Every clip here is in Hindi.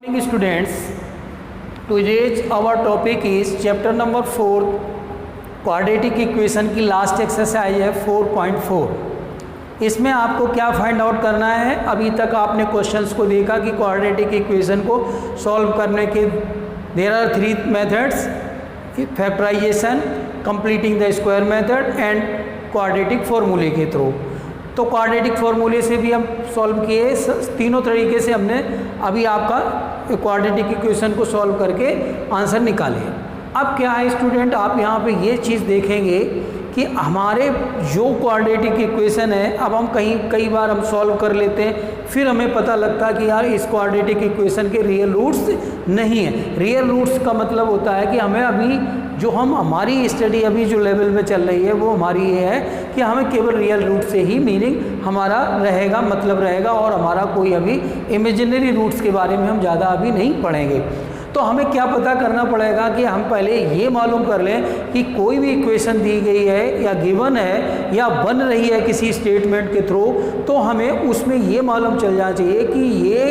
Students, today's our topic is chapter number 4 quadratic equation की लास्ट एक्सरसाइज है 4.4। इसमें आपको क्या फाइंड आउट करना है? अभी तक आपने क्वेश्चंस को देखा कि क्वाड्रेटिक इक्वेशन को सॉल्व करने के there are 3 methods: factorisation, completing the square method and quadratic फॉर्मूले के थ्रू। तो क्वाड्रेटिक फॉर्मूले से भी हम सॉल्व किए, तीनों तरीके से हमने अभी आपका क्वाड्रेटिक इक्वेशन को सॉल्व करके आंसर निकाले। अब क्या है स्टूडेंट, आप यहाँ पे ये चीज़ देखेंगे कि हमारे जो क्वाड्रेटिक इक्वेशन है, अब हम कई बार हम सॉल्व कर लेते हैं, फिर हमें पता लगता है कि यार इस क्वाड्रेटिक इक्वेशन के रियल रूट्स नहीं है। रियल रूट्स का मतलब होता है कि हमें अभी जो हमारी स्टडी अभी जो लेवल में चल रही है वो हमारी ये है कि हमें केवल रियल रूट से ही मीनिंग हमारा रहेगा, मतलब रहेगा, और हमारा कोई अभी इमेजिनरी रूट्स के बारे में हम ज़्यादा अभी नहीं पढ़ेंगे। तो हमें क्या पता करना पड़ेगा कि हम पहले ये मालूम कर लें कि कोई भी इक्वेशन दी गई है या गिवन है या बन रही है किसी स्टेटमेंट के थ्रू, तो हमें उसमें ये मालूम चल जाना चाहिए कि ये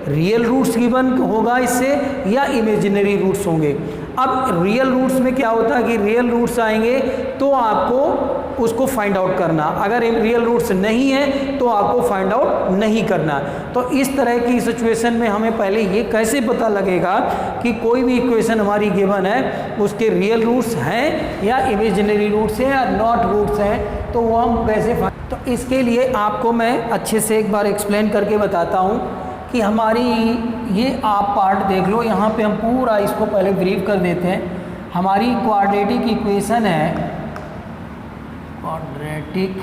रियल रूट्स गिवन होगा इससे या इमेजिनरी रूट्स होंगे। अब रियल रूट्स में क्या होता है कि रियल रूट्स आएंगे तो आपको उसको फाइंड आउट करना, अगर रियल रूट्स नहीं है तो आपको फाइंड आउट नहीं करना। तो इस तरह की सिचुएशन में हमें पहले ये कैसे पता लगेगा कि कोई भी इक्वेशन हमारी गिवन है उसके रियल रूट्स हैं या इमेजिनरी रूट्स हैं या नॉट रूट्स हैं, तो वो हम कैसे तो इसके लिए आपको मैं अच्छे से एक बार एक्सप्लेन करके बताता हूँ कि हमारी ये आप पार्ट देख लो, यहाँ पे हम पूरा इसको पहले ब्रीफ कर देते हैं। हमारी क्वाड्रेटिक इक्वेशन है, quadratic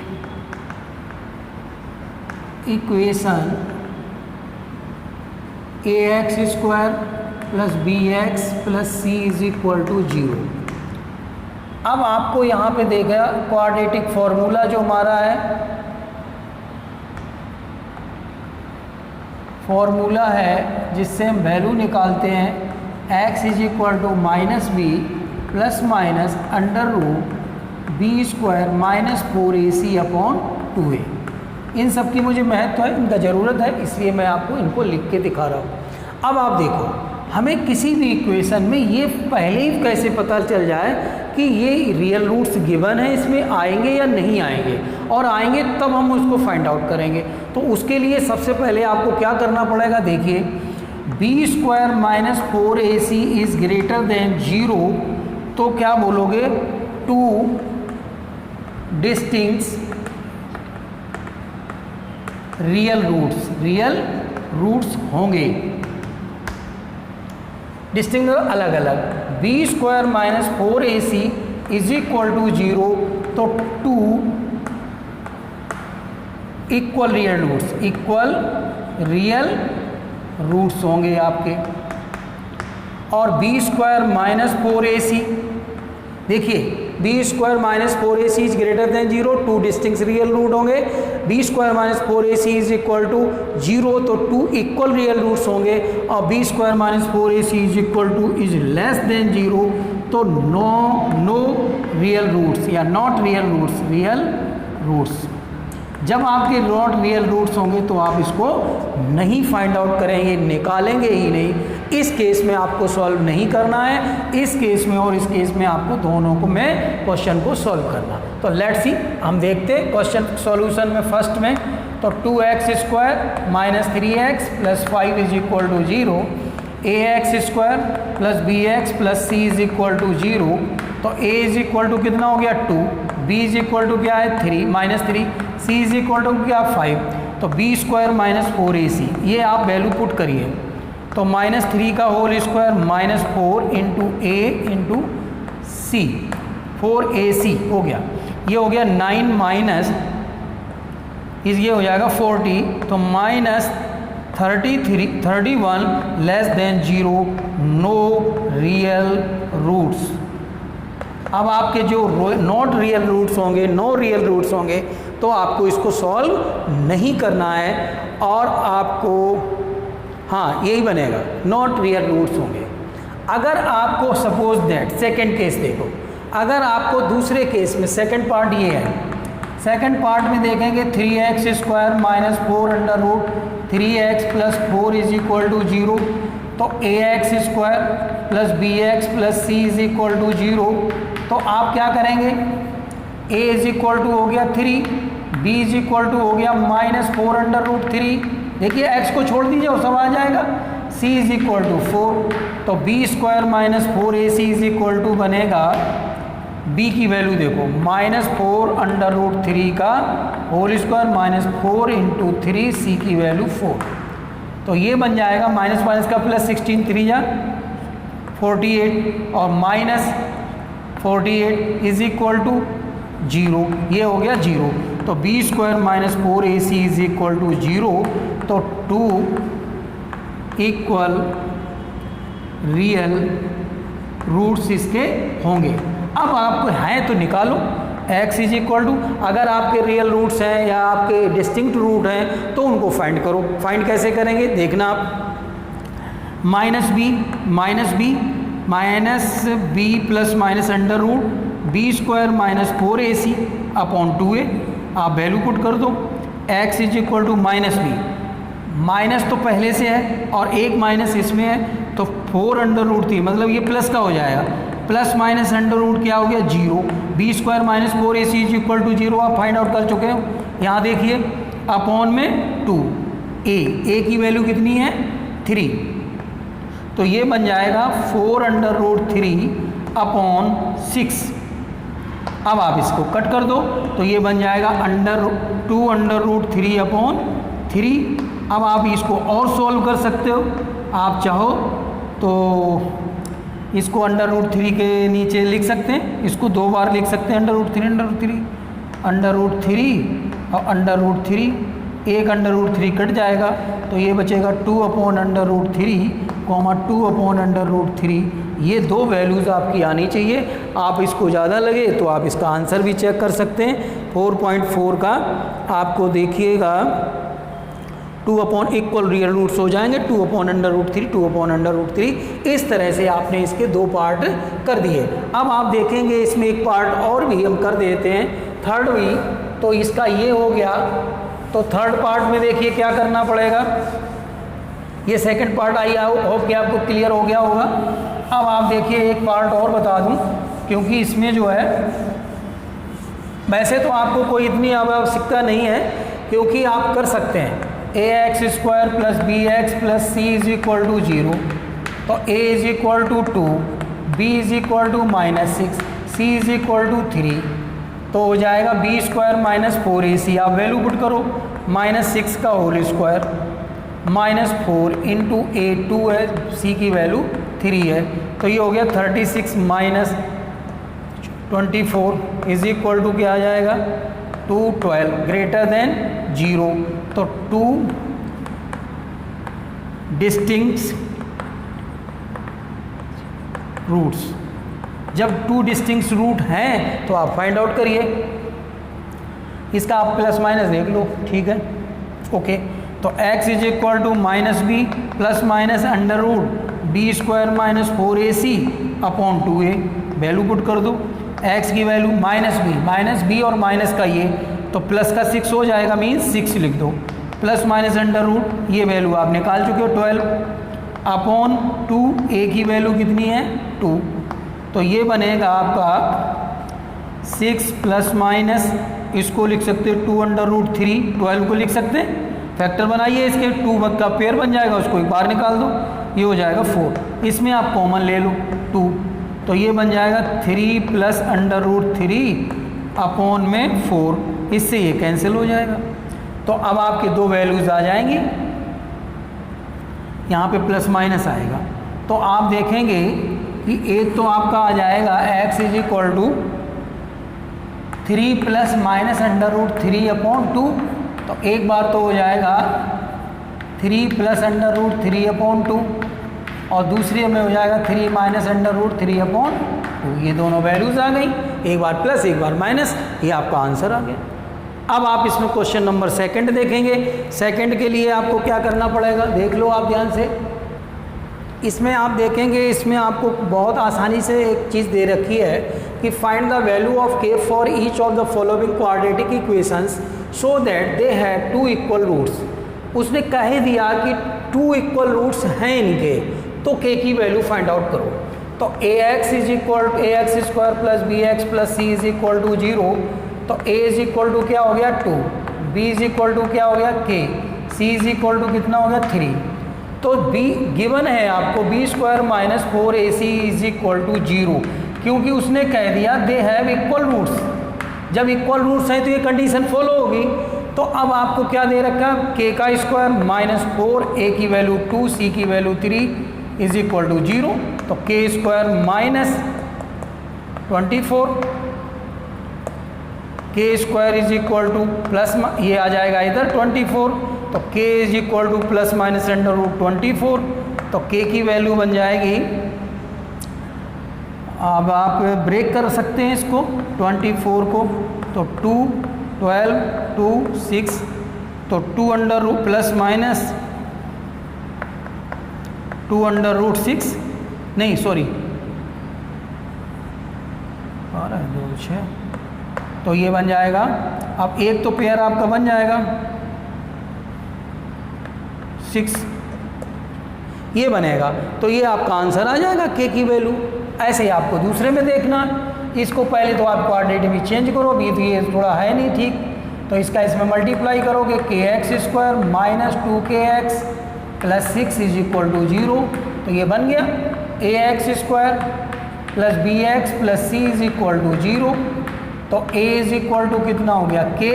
equation ax square plus bx plus c is equal to 0। अब आपको यहाँ पे देखा क्वाड्रेटिक फॉर्मूला जो हमारा है, फॉर्मूला है जिससे हम वैल्यू निकालते हैं x is equal to minus B plus minus under root B square minus 4ac upon 2a। इन सब की मुझे महत्व है, इनका ज़रूरत है, इसलिए मैं आपको इनको लिख के दिखा रहा हूँ। अब आप देखो, हमें किसी भी इक्वेशन में ये पहले ही कैसे पता चल जाए कि ये रियल रूट्स गिवन है, इसमें आएंगे या नहीं आएंगे, और आएंगे तब हम उसको फाइंड आउट करेंगे। तो उसके लिए सबसे पहले आपको क्या करना पड़ेगा, देखिए B square minus 4ac is greater than 0, तो क्या बोलोगे, 2 डिस्टिंक्ट रियल रूट्स होंगे, डिस्टिंक्ट अलग अलग। B square minus 4ac is equal to 0, तो 2 इक्वल रियल रूट्स होंगे आपके। और बी स्क्वायर माइनस 4ac, देखिए B square minus 4ac is greater than 0, 2 distinct real root होंगे। B square minus 4ac is equal to 0, तो 2 इक्वल रियल रूट्स होंगे। और B square minus 4ac is equal to is less than 0, तो नो रियल रूट्स या नॉट रियल रूट्स। जब आपके नॉट रियल रूट्स होंगे तो आप इसको नहीं फाइंड आउट करेंगे, निकालेंगे ही नहीं। इस केस में आपको सॉल्व नहीं करना है, इस केस में और इस केस में आपको दोनों को में क्वेश्चन को सॉल्व करना। तो लेट्स सी, हम देखते हैं क्वेश्चन सॉल्यूशन में। फर्स्ट में तो 2x square minus 3x plus 5 is equal to 0, ax square plus bx plus c is equal to 0, तो a इज इक्वल टू कितना हो गया 2, b इज इक्वल टू क्या है 3 minus 3, c is equal to क्या 5, तो b स्क्वायर माइनस 4ac, ये आप वैल्यू पुट करिए। तो माइनस 3 का whole square minus 4 into a into c, 4ac हो गया। ये हो गया 9 माइनस ये हो जाएगा 40, तो minus 31 less than 0, no real roots. अब आपके जो नॉट रियल रूट्स होंगे, नो रियल रूट्स होंगे, तो आपको इसको सॉल्व नहीं करना है और आपको हाँ यही बनेगा, नॉट रियल रूट्स होंगे। अगर आपको सपोज दैट सेकंड केस देखो, अगर आपको दूसरे केस में सेकंड पार्ट ये है, सेकंड पार्ट में देखेंगे 3x square minus 4 under root 3x plus 4 is equal to 0। तो ax square plus bx plus c is equal to 0। तो आप क्या करेंगे, a इज इक्वल टू हो गया 3, b इज इक्वल टू हो गया माइनस 4 अंडर रूट 3। देखिए x को छोड़ दीजिए और सब आ जाएगा। c इज इक्वल टू 4, तो b square minus 4ac is equal to बनेगा, b की वैल्यू देखो माइनस 4 अंडर रूट 3 का whole square minus 4 into 3, c की वैल्यू 4। तो ये बन जाएगा माइनस माइनस का प्लस 16 3 जा 48 और माइनस 48 इज इक्वल टू 0, ये हो गया 0। तो b square minus 4ac is equal to 0। तो 2 इक्वल रियल रूट्स इसके होंगे। अब आप हैं तो निकालो x इज इक्वल टू, अगर आपके रियल रूट्स हैं या आपके डिस्टिंक्ट रूट हैं तो उनको फाइंड करो। फाइंड कैसे करेंगे देखना आप, minus B plus minus under root B square minus 4ac upon 2a, आप वैल्यू पुट कर दो। x is equal to minus b, minus तो पहले से है और एक माइनस इसमें है, तो 4 अंडर रूट 3 मतलब ये प्लस का हो जाएगा, प्लस माइनस अंडर रूट क्या हो गया 0। B square minus 4ac is equal to 0 आप फाइंड आउट कर चुके हो। यहाँ देखिए अपॉन में 2, a की वैल्यू कितनी है 3, तो ये बन जाएगा 4 अंडर रूट 3 अपॉन 6। अब आप इसको कट कर दो तो ये बन जाएगा 2 अंडर रूट 3 अपॉन 3। अब आप इसको और सॉल्व कर सकते हो, आप चाहो तो इसको अंडर रूट 3 के नीचे लिख सकते हैं, इसको 2 बार लिख सकते हैं अंडर रूट 3 अंडर रूट 3 और अंडर रूट 3, एक अंडर रूट 3 कट जाएगा तो ये बचेगा 2 upon under root 3 comma 2 upon under root 3। ये दो वैल्यूज़ आपकी आनी चाहिए। आप इसको ज़्यादा लगे तो आप इसका आंसर भी चेक कर सकते हैं। 4.4 का आपको देखिएगा 2 अपॉन इक्वल रियल रूट्स हो जाएंगे, 2 upon under root 3, 2 upon under root 3। इस तरह से आपने इसके 2 पार्ट कर दिए। अब आप देखेंगे इसमें एक पार्ट और भी हम कर देते हैं, थर्ड भी। तो इसका ये हो गया, तो थर्ड पार्ट में देखिए क्या करना पड़ेगा। ये सेकंड पार्ट आई होप कि आपको क्लियर हो गया होगा। अब आप देखिए एक पार्ट और बता दूं, क्योंकि इसमें जो है वैसे तो आपको कोई इतनी आवश्यकता नहीं है, क्योंकि आप कर सकते हैं ax square plus bx plus c is equal to 0। तो a is equal to 2, b is equal to minus 6, c is equal to 3। तो हो जाएगा b स्क्वायर माइनस 4ac, आप वैल्यू पुट करो, माइनस 6 का whole square minus 4 into a 2 है, c की वैल्यू 3 है। तो ये हो गया 36 माइनस 24 इज इक्वल टू क्या आ जाएगा 212 ग्रेटर देन 0। तो 2 डिस्टिंक्ट रूट्स, जब 2 डिस्टिंक्ट रूट हैं तो आप फाइंड आउट करिए। इसका आप प्लस माइनस देख लो, ठीक है ओके। तो x is equal to minus B plus minus under root B square minus 4ac upon 2a, value put कर दो। x की वैल्यू माइनस बी और माइनस का ये, तो प्लस का 6 हो जाएगा, मीन्स 6 लिख दो, प्लस माइनस अंडर रूट ये वैल्यू आप निकाल चुके हो 12 अपॉन 2, a की वैल्यू कितनी है 2। तो ये बनेगा आपका 6 प्लस माइनस, इसको लिख सकते हो 2 अंडर रूट 3, 12 को लिख सकते हैं, फैक्टर बनाइए इसके, 2 का पेयर बन जाएगा, उसको एक बार निकाल दो, ये हो जाएगा 4। इसमें आप कॉमन ले लो 2, तो ये बन जाएगा 3 प्लस अंडर रूट 3 अपॉन में 4, इससे ये कैंसिल हो जाएगा। तो अब आपके 2 वैल्यूज़ आ जाएंगी, यहाँ पे प्लस माइनस आएगा। तो आप देखेंगे कि एक तो आपका आ जाएगा x is equal to 3 plus minus under root 3 upon 2, तो एक बार तो हो जाएगा 3 प्लस अंडर रूट 3 अपॉन 2 और दूसरे में हो जाएगा 3 माइनस अंडर रूट 3 अपॉन 2। ये दोनों वैल्यूज़ आ गई, एक बार प्लस एक बार माइनस, ये आपका आंसर आ गया। अब आप इसमें क्वेश्चन नंबर सेकंड देखेंगे। सेकंड के लिए आपको क्या करना पड़ेगा, देख लो आप ध्यान से। इसमें आप देखेंगे, इसमें आपको बहुत आसानी से एक चीज़ दे रखी है कि find the value of k for each of the following quadratic equations so that they have two equal roots. उसने कह दिया कि 2 इक्वल रूट्स हैं इनके, तो के की वैल्यू फाइंड आउट करो। तो ax is equal to ax square plus B x plus C is equal to 0, तो a इज इक्वल टू क्या हो गया 2, b इज इक्वल टू क्या हो गया k, c is equal to कितना हो गया 3। तो b गिवन है आपको b square minus 4ac is equal to 0, क्योंकि उसने कह दिया दे हैव इक्वल रूट्स। जब इक्वल रूट्स हैं तो ये कंडीशन फॉलो होगी। तो अब आपको क्या दे रखा है, k का स्क्वायर माइनस 4, a की वैल्यू 2, c की वैल्यू 3 इज इक्वल टू 0, तो k square minus 24, k square is equal to plus, ये आ जाएगा इधर 24, तो k is equal to plus minus under root 24, तो k की वैल्यू बन जाएगी, अब आप ब्रेक कर सकते हैं इसको 24 को, तो 2, 12, 2, 6, तो 2 under root plus minus 2 under root 6, नहीं सॉरी 12, 2, 6, तो ये बन जाएगा। अब एक तो पेयर आपका बन जाएगा 6, ये बनेगा, तो ये आपका आंसर आ जाएगा के की वैल्यू। ऐसे ही आपको दूसरे में देखना, इसको पहले तो आप कोऑर्डिनेट भी चेंज करो, अभी तो ये थोड़ा है नहीं ठीक, तो इसका इसमें मल्टीप्लाई करोगे, K X square minus 2kx plus 6 is equal to 0, तो ये बन गया A X square plus B x plus C is equal to 0, तो a इज इक्वल टू कितना हो गया k,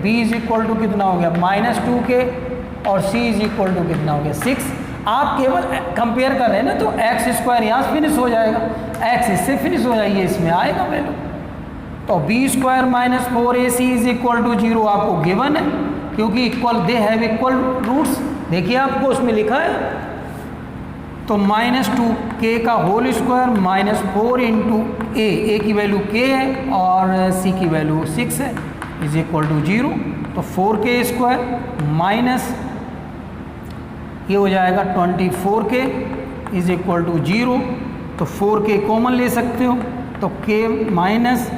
b is equal to कितना हो गया माइनस 2k, और c इज इक्वल टू कितना हो गया 6। आप केवल कंपेयर कर रहे हैं ना, तो एक्स स्क्वायर यहाँ से फिनिश हो जाएगा, एक्स इससे फिनिश हो जाएगी, इसमें आएगा वैल्यू। तो b square minus 4ac is equal to 0 आपको गिवन है, क्योंकि equal they have equal roots, देखिए आपको उसमें लिखा है। तो माइनस 2k का whole square minus 4 into a की वैल्यू k है और c की वैल्यू 6 है, इज इक्वल टू 0, तो 4k स्क्वायर माइनस ये हो जाएगा 24k इज इक्वल टू 0, तो 4k कॉमन ले सकते हो, तो k minus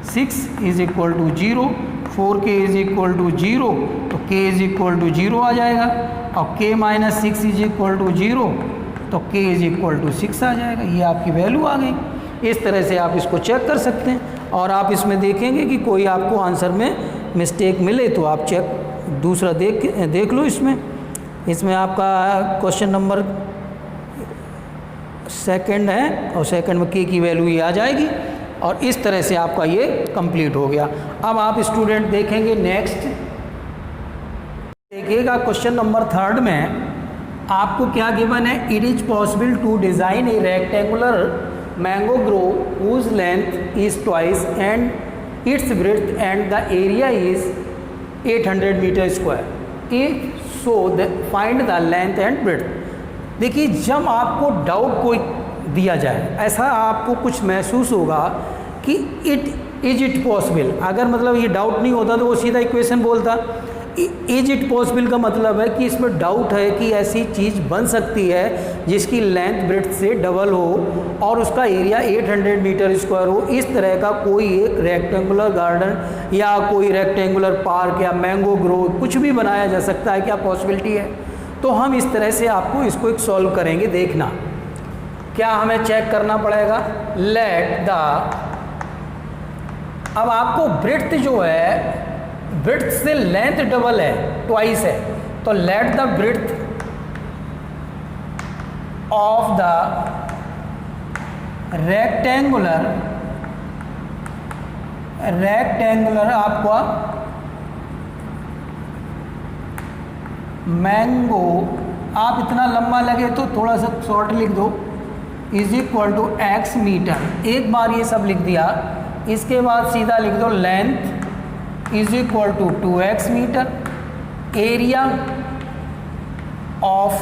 6 is equal to 0, 4k is equal to 0, तो k इज इक्वल टू 0 आ जाएगा, और k minus 6 is equal to 0, तो k इज इक्वल टू 6 आ जाएगा। ये आपकी वैल्यू आ गई। इस तरह से आप इसको चेक कर सकते हैं, और आप इसमें देखेंगे कि कोई आपको आंसर में मिस्टेक मिले तो आप चेक दूसरा देख लो। इसमें आपका क्वेश्चन नंबर सेकंड है, और सेकंड में k की वैल्यू ये आ जाएगी, और इस तरह से आपका ये कंप्लीट हो गया। अब आप स्टूडेंट देखेंगे नेक्स्ट, देखिएगा क्वेश्चन नंबर 3 में आपको क्या गिवन है, it is possible to design a rectangular mango grove whose length is twice and its breadth and the area is 800 metre square, if so find the length and breadth. देखिए, जब आपको डाउट कोई दिया जाए, ऐसा आपको कुछ महसूस होगा कि इट पॉसिबल, अगर मतलब ये डाउट नहीं होता तो वो सीधा इक्वेशन बोलता। इज इट पॉसिबल का मतलब है कि इसमें डाउट है कि ऐसी चीज़ बन सकती है जिसकी लेंथ ब्रेड्थ से डबल हो और उसका एरिया 800 मीटर स्क्वायर हो। इस तरह का कोई एक रेक्टेंगुलर गार्डन या कोई रेक्टेंगुलर पार्क या मैंगो ग्रो कुछ भी बनाया जा सकता है, क्या पॉसिबिलिटी है? तो हम इस तरह से आपको इसको एक सॉल्व करेंगे। देखना क्या हमें चेक करना पड़ेगा, लेट द, अब आपको ब्रेड्थ जो है, ब्रेड्थ से लेंथ डबल है, ट्वाइस है, तो let the breadth of the rectangular आपका मैंगो, आप इतना लंबा लगे तो थोड़ा सा शॉर्ट लिख दो, is equal to x metre. एक बार ये सब लिख दिया, इसके बाद सीधा लिख दो length is equal to 2x metre, area of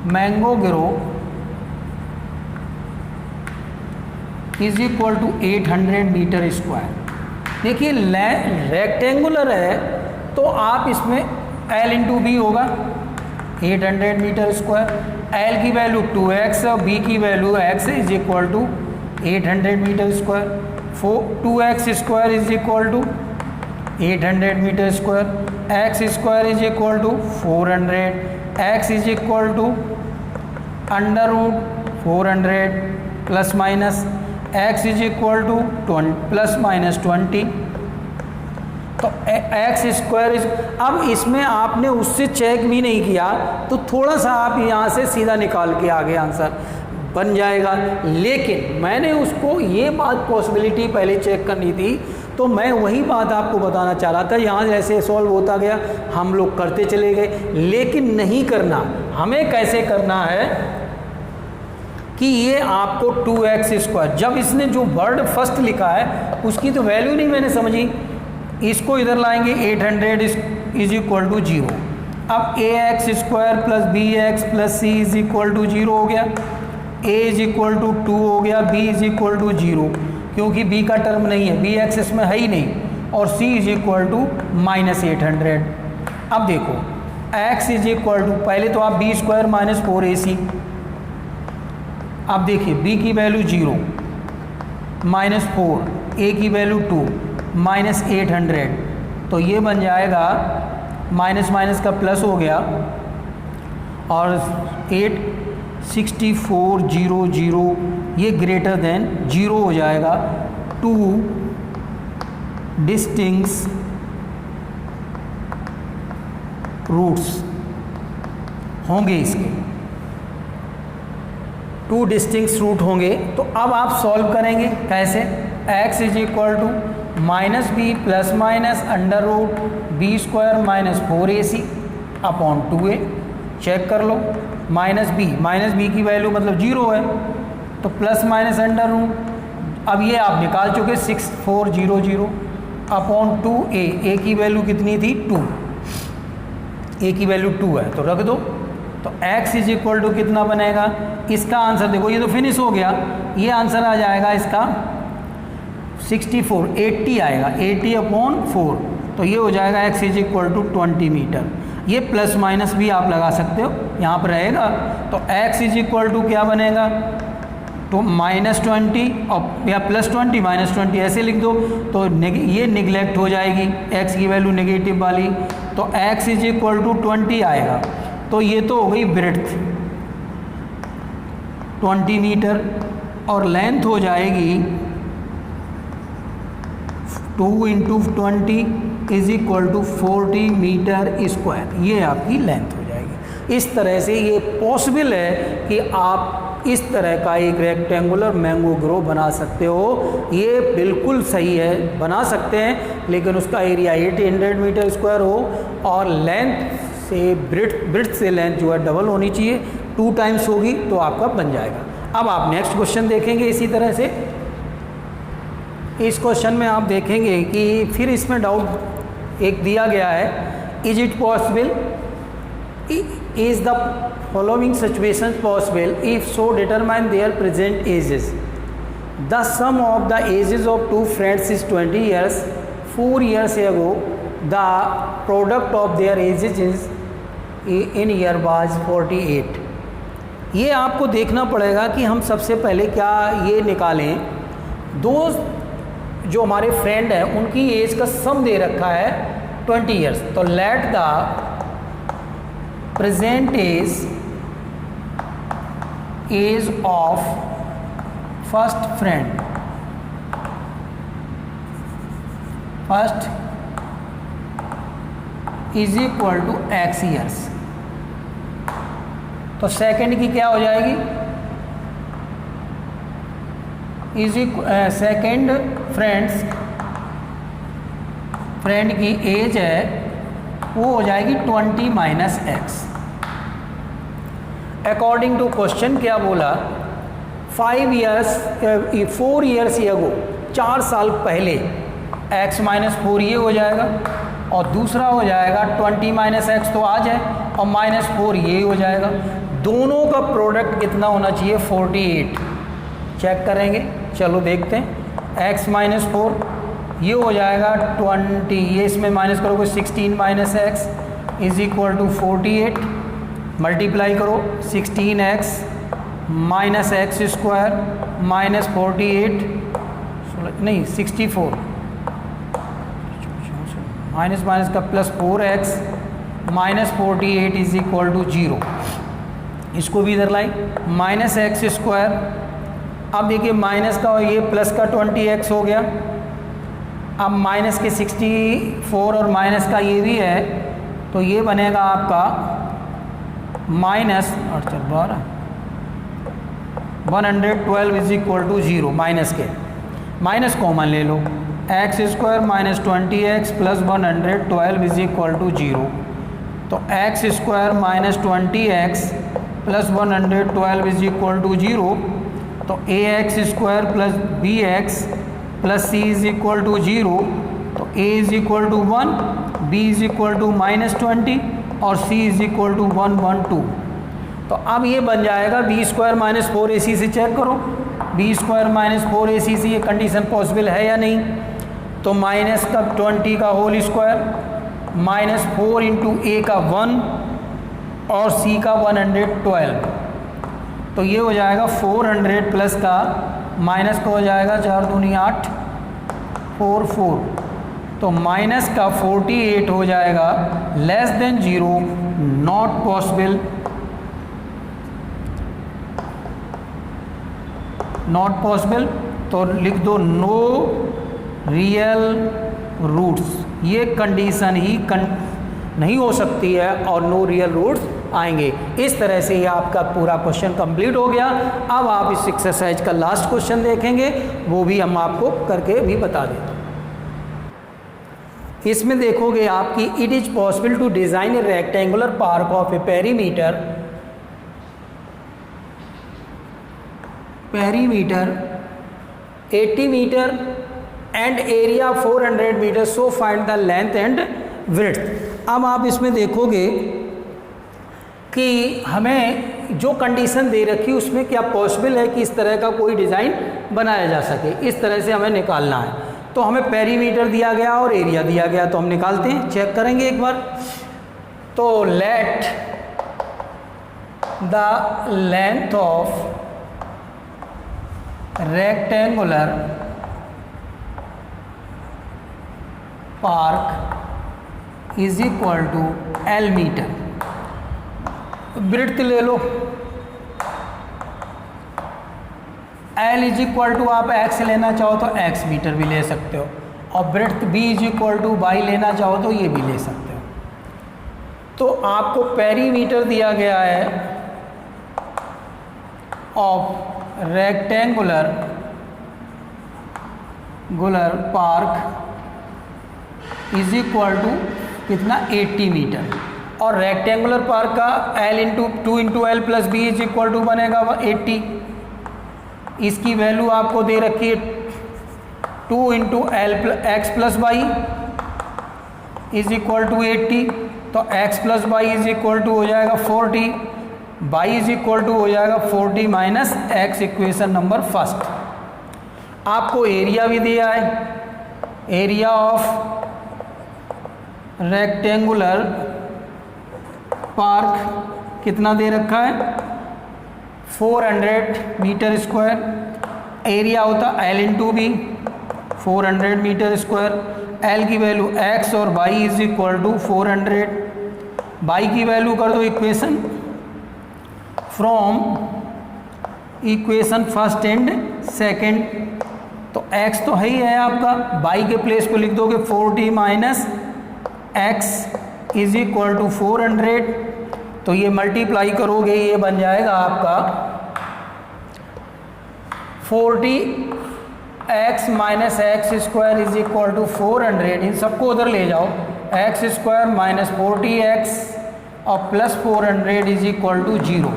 mango grove is equal to 800 metre square. देखिए रेक्टेंगुलर है तो आप इसमें L इंटू बी होगा, 800 मीटर स्क्वायर। एल की वैल्यू 2x और बी की value x is equal to 800 metre square. 2x square is equal to 800 metre square. X square is equal to 400। X is equal to under root 400 plus minus x is equal to plus minus 20। तो एक्स स्क्वायर इज, अब इसमें आपने उससे चेक भी नहीं किया तो थोड़ा सा आप यहाँ से सीधा निकाल के आगे आंसर बन जाएगा, लेकिन मैंने उसको ये बात पॉसिबिलिटी पहले चेक करनी थी, तो मैं वही बात आपको बताना चाह रहा था। यहाँ जैसे सॉल्व होता गया हम लोग करते चले गए, लेकिन नहीं करना। हमें कैसे करना है कि ये आपको 2x स्क्वायर, जब इसने जो वर्ड फर्स्ट लिखा है उसकी तो वैल्यू नहीं मैंने समझी, इसको इधर लाएंगे 800 इज इक्वल टू 0। अब ax square plus bx plus c is equal to 0 हो गया, a इज इक्वल टू 2 हो गया, b इज इक्वल टू 0 क्योंकि b का टर्म नहीं है, bx इसमें है ही नहीं, और c is equal to minus 800। अब देखो x इज इक्वल टू, पहले तो आप b स्क्वायर माइनस 4ac, अब देखिए b की वैल्यू 0 माइनस 4, a की वैल्यू 2 माइनस 800, तो ये बन जाएगा माइनस माइनस का प्लस हो गया और 86400 ये ग्रेटर देन 0 हो जाएगा। 2 डिस्टिंक्ट रूट्स होंगे इसके, 2 डिस्टिंक्ट रूट होंगे। तो अब आप सॉल्व करेंगे कैसे, x is equal to minus B plus minus under root B square minus 4ac upon 2a, check कर लो, माइनस बी की वैल्यू मतलब 0 है, तो प्लस माइनस अंडर रूट, अब ये आप निकाल चुके 6400 अपॉन 2a, की वैल्यू कितनी थी 2, a की वैल्यू 2 है तो रख दो। तो x इज इक्वल टू कितना बनेगा, इसका आंसर देखो ये तो फिनिश हो गया, ये आंसर आ जाएगा इसका 80 आएगा, 80 अपॉन 4, तो ये हो जाएगा x is equal to 20 metre. ये प्लस माइनस भी आप लगा सकते हो, यहाँ पर रहेगा, तो x इज इक्वल टू क्या बनेगा, तो माइनस 20 और या प्लस 20 माइनस 20 ऐसे लिख दो, तो ये निगलेक्ट हो जाएगी x की वैल्यू नेगेटिव वाली, तो x इज इक्वल टू 20 आएगा। तो ये तो हो गई ब्रेड्थ 20 मीटर और लेंथ हो जाएगी 2 into 20 is equal to 40 metre square, ये आपकी लेंथ हो जाएगी। इस तरह से ये पॉसिबल है कि आप इस तरह का एक रेक्टेंगुलर मैंगो ग्रो बना सकते हो, ये बिल्कुल सही है, बना सकते हैं, लेकिन उसका एरिया 800 मीटर स्क्वायर हो और लेंथ से ब्रेड्थ से लेंथ जो है डबल होनी चाहिए, 2 टाइम्स होगी तो आपका बन जाएगा। अब आप नेक्स्ट क्वेश्चन देखेंगे इसी तरह से। इस क्वेश्चन में आप देखेंगे कि फिर इसमें डाउट एक दिया गया है, is it possible, is the following situation possible, if so determine their present ages, the sum of the ages of 2 friends is 20 years, 4 years ago the product of their ages is in year was 48। ये आपको देखना पड़ेगा कि हम सबसे पहले क्या ये निकालें, दो जो हमारे फ्रेंड हैं उनकी एज का सम दे रखा है 20 years, तो let the present age of first is equal to x years, तो सेकंड की क्या हो जाएगी, सेकंड फ्रेंड की एज है वो हो जाएगी 20 माइनस एक्स। अकॉर्डिंग टू क्वेश्चन क्या बोला, 4 years एगो, 4 साल पहले x माइनस 4 ये हो जाएगा, और दूसरा हो जाएगा 20 माइनस एक्स तो आज है, और माइनस 4 ये हो जाएगा। दोनों का प्रोडक्ट कितना होना चाहिए 48, चेक करेंगे, चलो देखते हैं। x माइनस 4 ये हो जाएगा 20, ये इसमें माइनस करोगे 16 minus x is equal to 48, multiply करो 16x minus x square minus 48 नहीं 64 माइनस माइनस का plus 4x minus 48 is equal to 0। इसको भी इधर लाई माइनस एक्स स्क्वायर, अब देखिए माइनस का और ये प्लस का 20x हो गया। अब माइनस के 64 और माइनस का ये भी है, तो ये बनेगा आपका minus 112 is equal to 0। Minus के माइनस कॉमन ले लो, X square minus 20x plus 112 is equal to 0। तो X square minus 20x plus 112 is equal to 0। तो A X square plus B x plus C is equal to 0। तो A is equal to 1, B is equal to minus 20 और सी इज इक्वल टू 112। तो अब ये बन जाएगा बी स्क्वायर माइनस 4ac से चेक करो, बी स्क्वायर माइनस 4ac से ये कंडीशन पॉसिबल है या नहीं। तो माइनस का 20 का होल स्क्वायर माइनस 4 इंटू ए का 1 और सी का 112। तो ये हो जाएगा 400 प्लस का माइनस का हो जाएगा 4 दूनी 8 44। तो माइनस का 48 हो जाएगा less than 0, not possible, not possible. तो लिख दो नो रियल रूट्स। ये कंडीशन ही नहीं हो सकती है और नो रियल रूट्स आएंगे। इस तरह से ये आपका पूरा क्वेश्चन कंप्लीट हो गया। अब आप इस एक्सरसाइज का लास्ट क्वेश्चन देखेंगे, वो भी हम आपको करके भी बता दें। इसमें देखोगे आपकी it is possible to design a rectangular park of a perimeter 80 metre and area 400 metre, so find the length and width. अब आप इसमें देखोगे कि हमें जो कंडीशन दे रखी उसमें क्या पॉसिबल है कि इस तरह का कोई डिज़ाइन बनाया जा सके। इस तरह से हमें निकालना है। तो हमें पेरीमीटर दिया गया और एरिया दिया गया, तो हम निकालते हैं, चेक करेंगे एक बार। तो let the length of rectangular park is equal to L metre. Breadth ले लो, L इज इक्वल टू आप x लेना चाहो तो x मीटर भी ले सकते हो, और breadth B is equal to y लेना चाहो तो ये भी ले सकते हो। तो आपको पेरीमीटर दिया गया है of rectangular park is equal to कितना 80 मीटर, और रेक्टेंगुलर पार्क का L into 2 into L plus B is equal to बनेगा 80। इसकी वैल्यू आपको दे रखी है 2 into L X plus Y is equal to 80। तो x plus Y is equal to हो जाएगा 40, y इज इक्वल टू हो जाएगा 40 minus x, equation number first. आपको एरिया भी दिया है, एरिया ऑफ रेक्टेंगुलर पार्क कितना दे रखा है 400 मीटर स्क्वायर। एरिया होता L into B 400 metre square. L की वैल्यू x और y is equal to 400। y की वैल्यू कर दो equation from equation first and second. तो x तो है ही है आपका, y के प्लेस को लिख दोगे 40 minus x is equal to 400। तो ये मल्टीप्लाई करोगे, ये बन जाएगा आपका 40x minus x square is equal to 400। इन सबको उधर ले जाओ, एक्स स्क्वायर माइनस 40x और प्लस 400 इज इक्वल टू 0।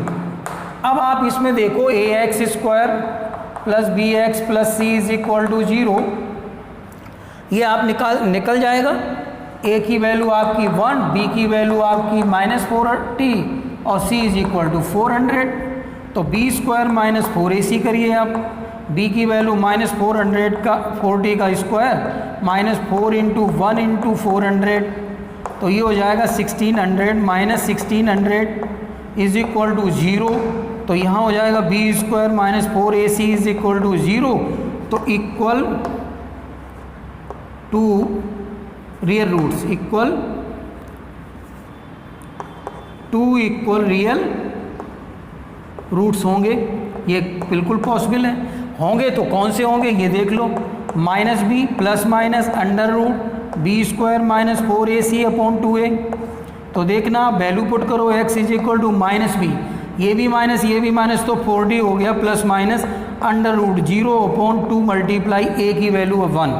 अब आप इसमें देखो A X square plus B x plus C is equal to 0, ये आप निकल जाएगा। ए की वैल्यू आपकी 1, बी की वैल्यू आपकी माइनस 40 और सी इज इक्वल टू 400। तो बी स्क्वायर माइनस 4ac करिए आप, बी की वैल्यू माइनस 400 का 40 का स्क्वायर माइनस 4 इंटू 1 इंटू 400। तो ये हो जाएगा 1600 माइनस 1600 इज इक्वल टू 0, तो यहाँ हो जाएगा B square minus 4ac is equal to 0, तो equal to real roots equal to equal real roots होंगे। ये बिल्कुल पॉसिबल है। होंगे तो कौन से होंगे ये देख लो, minus B plus minus under root B square minus 4ac upon 2a। तो देखना वैल्यू पुट करो, x is equal to minus B, ये भी माइनस तो 4d हो गया plus minus under root 0 upon 2 multiply a की वैल्यू 1।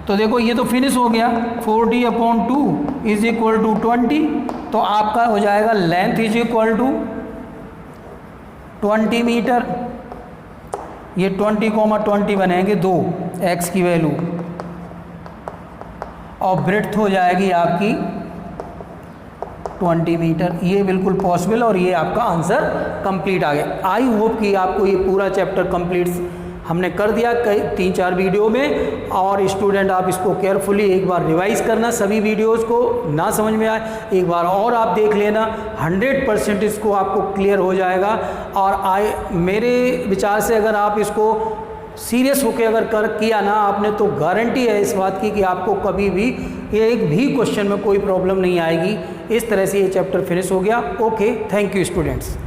तो देखो ये तो फिनिश हो गया, 4d upon 2 is equal to 20, तो आपका हो जाएगा length is equal to 20 metre. ये 20, बनेंगे 2 x की वैल्यू, और ब्रेड्थ हो जाएगी आपकी 20 मीटर। ये बिल्कुल पॉसिबल, और ये आपका आंसर कंप्लीट आ गया। आई होप कि आपको ये पूरा चैप्टर कंप्लीट हमने कर दिया कई 3-4 वीडियो में। और स्टूडेंट आप इसको केयरफुली एक बार रिवाइज करना, सभी वीडियोस को ना समझ में आए एक बार और आप देख लेना, 100% इसको आपको क्लियर हो जाएगा। और मेरे विचार से अगर आप इसको सीरियस होकर अगर किया ना आपने, तो गारंटी है इस बात की कि आपको कभी भी एक भी क्वेश्चन में कोई प्रॉब्लम नहीं आएगी। इस तरह से ये चैप्टर फिनिश हो गया। Okay, thank you students.